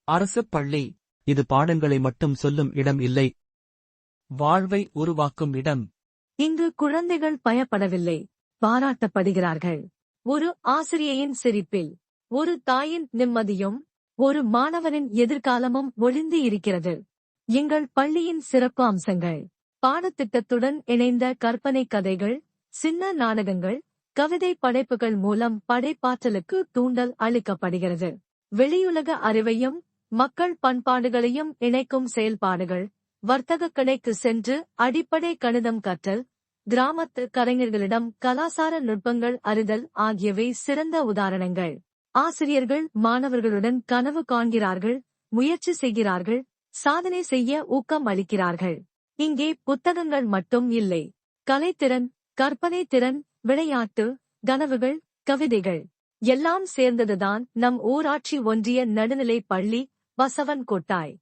அரசுப் பள்ளி இது பாடங்களை மட்டும் சொல்லும் இடம் இல்லை, வாழ்வை உருவாக்கும் இடம். இங்கு குழந்தைகள் பயப்படவில்லை, பாராட்டப்படுகிறார்கள். ஒரு ஆசிரியையின் சிரிப்பில் ஒரு தாயின் நிம்மதியும் ஒரு மாணவனின் எதிர்காலமும் ஒளிந்து இருக்கிறது. எங்கள் பள்ளியின் சிறப்பு அம்சங்கள்: பாடத்திட்டத்துடன் இணைந்த கற்பனை கதைகள், சின்ன நாடகங்கள், கவிதை படைப்புகள் மூலம் படைப்பாற்றலுக்கு தூண்டல் அளிக்கப்படுகிறது. வெளியுலக அறிவையும் மக்கள் பண்பாடுகளையும் இணைக்கும் செயல்பாடுகள், வர்த்தக கடைக்கு சென்று அடிப்படை கணிதம் கற்றல், கிராமத்து கலைஞர்களிடம் கலாசார நுட்பங்கள் அறிதல் ஆகியவை சிறந்த உதாரணங்கள். ஆசிரியர்கள் மாணவர்களுடன் கனவு காண்கிறார்கள், முயற்சி செய்கிறார்கள், சாதனை செய்ய ஊக்கம் அளிக்கிறார்கள். இங்கே புத்தகங்கள் மட்டும் இல்லை, கலைத்திறன், கற்பனை திறன், விளையாட்டு, கனவுகள், கவிதைகள் எல்லாம் சேர்ந்ததுதான் நம் ஊராட்சி ஒன்றிய நடுநிலைப் பள்ளி வசவன் கொட்டாய்.